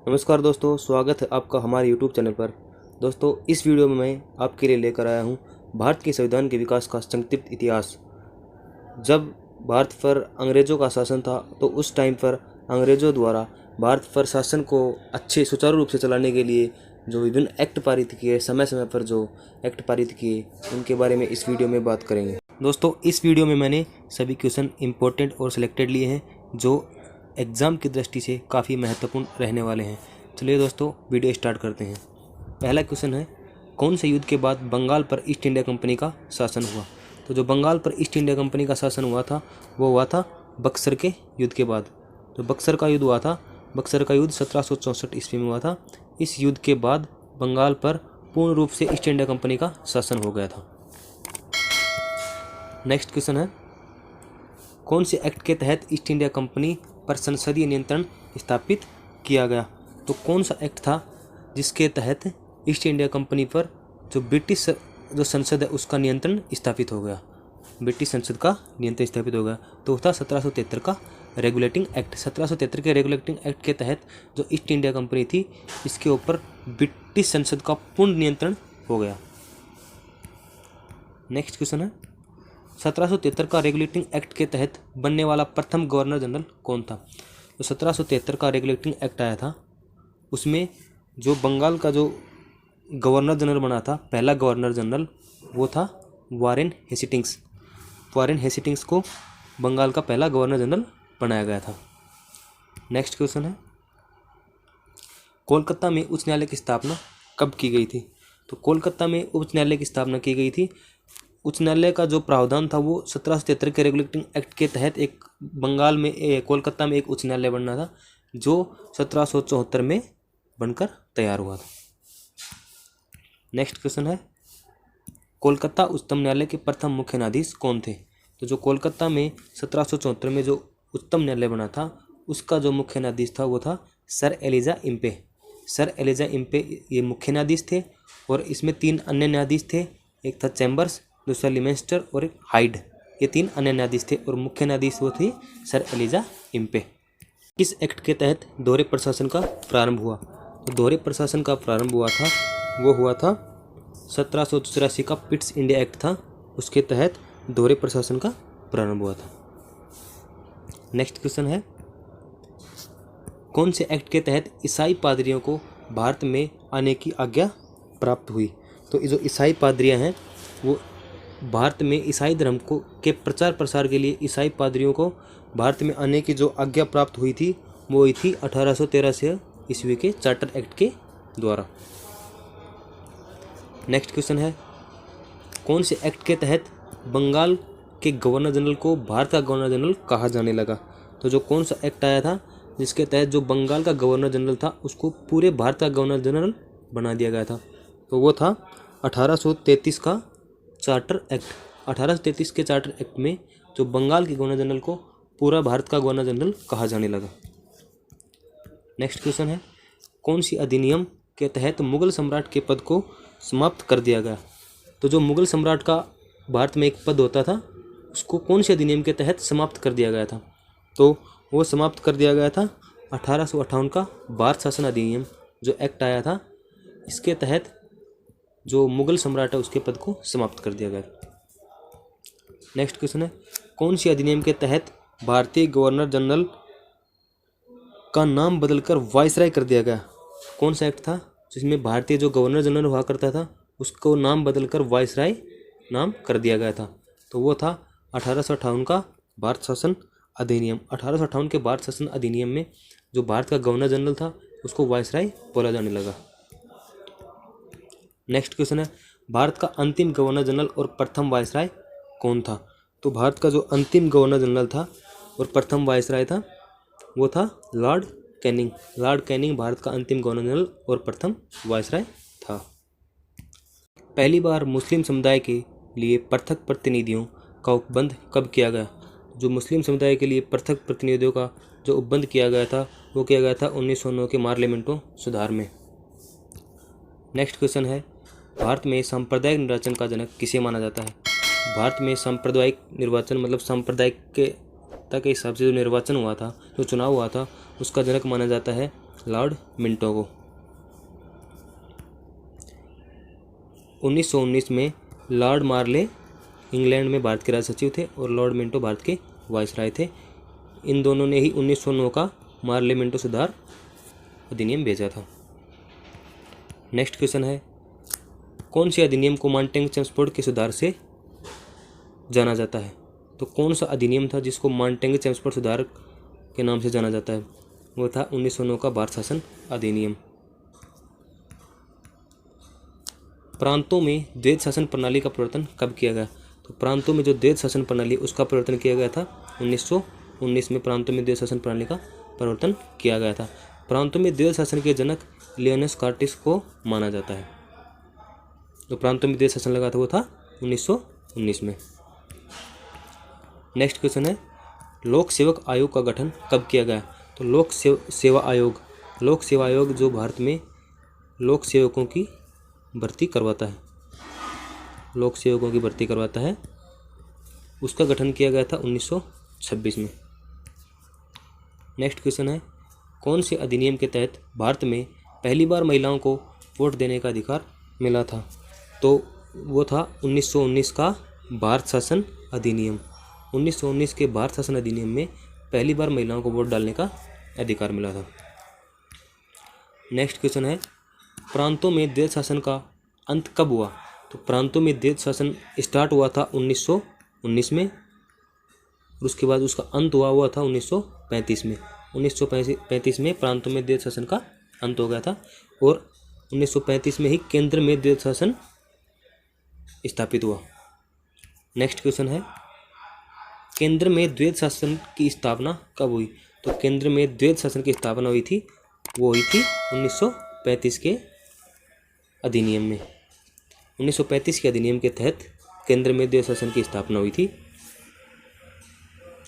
नमस्कार दोस्तों, स्वागत है आपका हमारे यूट्यूब चैनल पर। दोस्तों, इस वीडियो में मैं आपके लिए लेकर आया हूं भारत के संविधान के विकास का संक्षिप्त इतिहास। जब भारत पर अंग्रेज़ों का शासन था तो उस टाइम पर अंग्रेज़ों द्वारा भारत पर शासन को अच्छे सुचारू रूप से चलाने के लिए जो विभिन्न एक्ट पारित किए, समय समय पर जो एक्ट पारित किए, उनके बारे में इस वीडियो में बात करेंगे। दोस्तों, इस वीडियो में मैंने सभी क्वेश्चन इम्पोर्टेंट और सिलेक्टेड लिए हैं जो एग्ज़ाम की दृष्टि से काफ़ी महत्वपूर्ण रहने वाले हैं। चलिए दोस्तों, वीडियो स्टार्ट करते हैं। पहला क्वेश्चन है, कौन से युद्ध के बाद बंगाल पर ईस्ट इंडिया कंपनी का शासन हुआ? तो जो बंगाल पर ईस्ट इंडिया कंपनी का शासन हुआ था वो हुआ था बक्सर के युद्ध के बाद। जो बक्सर का युद्ध हुआ था, बक्सर का युद्ध 1764 ईस्वी में हुआ था। इस युद्ध के बाद बंगाल पर पूर्ण रूप से ईस्ट इंडिया कंपनी का शासन हो गया था। नेक्स्ट क्वेश्चन है, कौन से एक्ट के तहत ईस्ट इंडिया कंपनी पर संसदीय नियंत्रण स्थापित किया गया? तो कौन सा एक्ट था जिसके तहत ईस्ट इंडिया कंपनी पर जो ब्रिटिश जो संसद है उसका नियंत्रण स्थापित हो गया? ब्रिटिश संसद का नियंत्रण स्थापित हो गया तो था 1773 का रेगुलेटिंग एक्ट। 1773 के रेगुलेटिंग एक्ट के तहत जो ईस्ट इंडिया कंपनी थी इसके ऊपर ब्रिटिश संसद का पूर्ण नियंत्रण हो गया। नेक्स्ट क्वेश्चन है, 1773 का रेगुलेटिंग एक्ट के तहत बनने वाला प्रथम गवर्नर जनरल कौन था? तो 1773 का रेगुलेटिंग एक्ट आया था, उसमें जो बंगाल का जो गवर्नर जनरल बना था, पहला गवर्नर जनरल, वो था वारेन हेस्टिंग्स। वारेन हेस्टिंग्स को बंगाल का पहला गवर्नर जनरल बनाया गया था। नेक्स्ट क्वेश्चन है, कोलकाता में उच्च न्यायालय की स्थापना कब की गई थी? तो कोलकाता में उच्च न्यायालय की स्थापना की गई थी। उच्च न्यायालय का जो प्रावधान था वो 1773 के रेगुलेटिंग एक्ट के तहत एक बंगाल में कोलकाता में एक उच्च न्यायालय बनना था जो 1774 में बनकर तैयार हुआ था। नेक्स्ट क्वेश्चन है, कोलकाता उच्चतम न्यायालय के प्रथम मुख्य न्यायाधीश कौन थे? तो जो कोलकाता में 1774 में जो उच्चतम न्यायालय बना था उसका जो मुख्य न्यायाधीश था वो था sir Elijah Impey. Sir Elijah Impey ये मुख्य न्यायाधीश थे और इसमें 3 अन्य न्यायाधीश थे, एक था चैम्बर्स, दूसरा लिमेंस्टर और एक हाइड। ये 3 अन्य न्यायाधीश थे और मुख्य न्यायाधीश वो थे सर एलिजा इम्पे। किस एक्ट के तहत दोहरे प्रशासन का प्रारंभ हुआ? तो दोहरे प्रशासन का प्रारंभ हुआ था वो हुआ था 1784 का पिट्स इंडिया एक्ट था, उसके तहत दोहरे प्रशासन का प्रारंभ हुआ था। नेक्स्ट क्वेश्चन है, कौन से एक्ट के तहत ईसाई पादरियों को भारत में आने की आज्ञा प्राप्त हुई? तो जो ईसाई पादरियाँ हैं वो भारत में ईसाई धर्म को के प्रचार प्रसार के लिए ईसाई पादरियों को भारत में आने की जो आज्ञा प्राप्त हुई थी वो हुई थी 1813 से ईस्वी के चार्टर एक्ट के द्वारा। नेक्स्ट क्वेश्चन है, कौन से एक्ट के तहत बंगाल के गवर्नर जनरल को भारत का गवर्नर जनरल कहा जाने लगा? तो जो कौन सा एक्ट आया था जिसके तहत जो बंगाल का गवर्नर जनरल था उसको पूरे भारत का गवर्नर जनरल बना दिया गया था? तो वो था 1833 का चार्टर एक्ट। 1833 के चार्टर एक्ट में जो बंगाल के गवर्नर जनरल को पूरा भारत का गवर्नर जनरल कहा जाने लगा। नेक्स्ट क्वेश्चन है, कौन सी अधिनियम के तहत मुगल सम्राट के पद को समाप्त कर दिया गया? तो जो मुगल सम्राट का भारत में एक पद होता था उसको कौन से अधिनियम के तहत समाप्त कर दिया गया था? तो वो समाप्त कर दिया गया था 1858 का भारत शासन अधिनियम जो एक्ट आया था, इसके तहत जो मुगल सम्राट है उसके पद को समाप्त कर दिया गया। नेक्स्ट क्वेश्चन है, कौन सी अधिनियम के तहत भारतीय गवर्नर जनरल का नाम बदलकर वायसराय कर दिया गया? कौन सा एक्ट था जिसमें भारतीय जो गवर्नर जनरल हुआ करता था उसको नाम बदलकर वायसराय नाम कर दिया गया था? तो वो था 1858 का भारत शासन अधिनियम। 1858 के भारत शासन अधिनियम में जो भारत का गवर्नर जनरल था उसको वायसराय बोला जाने लगा। नेक्स्ट क्वेश्चन है, भारत का अंतिम गवर्नर जनरल और प्रथम वायसराय कौन था? तो भारत का जो अंतिम गवर्नर जनरल था और प्रथम वायसराय था वो था Lord Canning. Lord Canning Bharat का अंतिम गवर्नर जनरल और प्रथम वायसराय था। पहली बार मुस्लिम समुदाय के लिए पृथक प्रतिनिधियों का उपबंध कब किया गया? जो मुस्लिम समुदाय के लिए पृथक प्रतिनिधियों का जो उपबंध किया गया था वो किया गया था 1909 के पार्लियामेंटो सुधार में। नेक्स्ट क्वेश्चन है, भारत में सांप्रदायिक निर्वाचन का जनक किसे माना जाता है? भारत में सांप्रदायिक निर्वाचन मतलब सांप्रदायिक के हिसाब से जो निर्वाचन हुआ था, जो चुनाव हुआ था, उसका जनक माना जाता है लॉर्ड मिंटो को। 1919 में लॉर्ड मार्ले इंग्लैंड में भारत के राज सचिव थे और लॉर्ड मिंटो भारत के वायसराय थे। इन दोनों ने ही 1909 का मार्ले मिंटो सुधार अधिनियम भेजा था। नेक्स्ट क्वेश्चन है, कौन से अधिनियम को मांटेंग चेम्सफोर्ड के सुधार से जाना जाता है? तो कौन सा अधिनियम था जिसको मांटेंग चेम्सफोर्ड सुधार के नाम से जाना जाता है? वो था 1909 का भारत शासन अधिनियम। प्रांतों में द्वैध शासन प्रणाली का प्रवर्तन कब किया गया? तो प्रांतों में जो द्वैध शासन प्रणाली उसका प्रवर्तन किया गया था 1919 में। प्रांतों में द्वैध शासन प्रणाली का प्रवर्तन किया गया था। प्रांतों में द्वैध शासन के जनक लियोनस कार्टिस को माना जाता है। जो प्रांतों में द्वैध शासन लगा था वो था 1919 में। नेक्स्ट क्वेश्चन है, लोक सेवक आयोग का गठन कब किया गया? तो लोक सेवा आयोग जो भारत में लोक सेवकों की भर्ती करवाता है, उसका गठन किया गया था 1926 में। नेक्स्ट क्वेश्चन है, कौन से अधिनियम के तहत भारत में पहली बार महिलाओं को वोट देने का अधिकार मिला था? तो वो था 1919 का भारत शासन अधिनियम। 1919 के भारत शासन अधिनियम में पहली बार महिलाओं को वोट डालने का अधिकार मिला था। नेक्स्ट क्वेश्चन है, प्रांतों में द्वैध शासन का अंत कब हुआ? तो प्रांतों में द्वैध शासन स्टार्ट हुआ था 1919 में और उसके बाद उसका अंत हुआ था 1935 में। 1935 में प्रांतों में द्वैध शासन का अंत हो गया था और 1935 में ही केंद्र में द्वैध शासन स्थापित हुआ। नेक्स्ट क्वेश्चन है, केंद्र में द्वैध शासन की स्थापना कब हुई? तो केंद्र में द्वैध शासन की स्थापना हुई थी 1935 के अधिनियम में। 1935 के अधिनियम के तहत केंद्र में द्वैध शासन की स्थापना हुई थी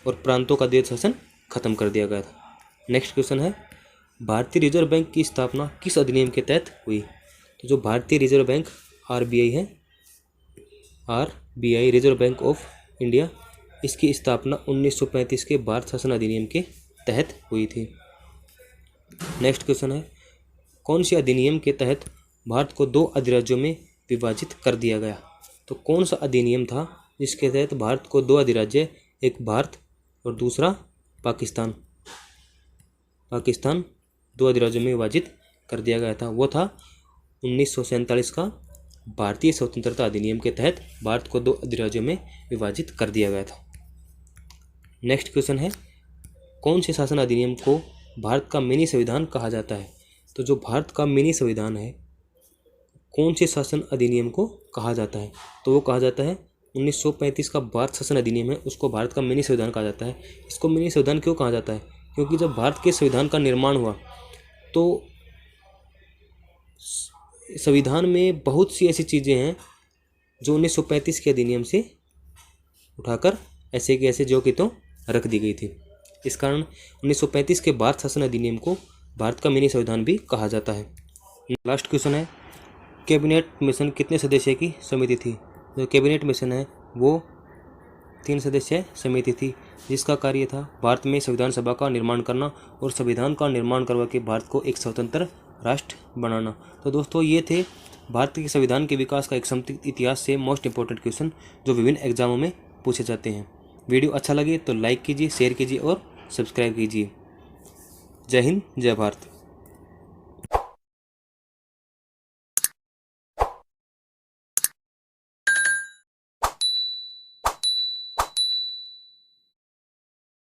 और प्रांतों का द्वैध शासन खत्म कर दिया गया था। नेक्स्ट क्वेश्चन है, भारतीय रिजर्व बैंक की स्थापना किस अधिनियम के तहत हुई? तो जो भारतीय रिजर्व बैंक RBI है, RBI reserve bank of India, इसकी स्थापना 1935 के भारत शासन अधिनियम के तहत हुई थी। नेक्स्ट क्वेश्चन है, कौन से अधिनियम के तहत भारत को 2 अधिराज्यों में विभाजित कर दिया गया? तो कौन सा अधिनियम था जिसके तहत भारत को 2 अधिराज्य, एक भारत और दूसरा पाकिस्तान 2 अधिराज्यों में विभाजित कर दिया गया था? वो था 1947 का भारतीय स्वतंत्रता अधिनियम के तहत भारत को 2 अधिराज्यों में विभाजित कर दिया गया था। नेक्स्ट क्वेश्चन है, कौन से शासन अधिनियम को भारत का मिनी संविधान कहा जाता है? तो जो भारत का मिनी संविधान है, कौन से शासन अधिनियम को कहा जाता है? तो वो कहा जाता है 1935 का भारत शासन अधिनियम है, उसको भारत का मिनी संविधान कहा जाता है। इसको मिनी संविधान क्यों कहा जाता है? क्योंकि जब भारत के संविधान का निर्माण हुआ तो संविधान में बहुत सी ऐसी चीज़ें हैं जो 1935 के अधिनियम से उठाकर ऐसे के ऐसे जो कि तो रख दी गई थी। इस कारण 1935 के भारत शासन अधिनियम को भारत का मिनी संविधान भी कहा जाता है। लास्ट क्वेश्चन है, कैबिनेट मिशन कितने सदस्य की समिति थी? जो कैबिनेट मिशन है वो 3 सदस्य समिति थी जिसका कार्य था भारत में संविधान सभा का निर्माण करना और संविधान का निर्माण करवा के भारत को एक स्वतंत्र राष्ट्र बनाना। तो दोस्तों, ये थे भारत के संविधान के विकास का एक संक्षिप्त इतिहास से मोस्ट इंपॉर्टेंट क्वेश्चन जो विभिन्न एग्जामों में पूछे जाते हैं। वीडियो अच्छा लगे तो लाइक कीजिए, शेयर कीजिए और सब्सक्राइब कीजिए। जय हिंद, जय भारत।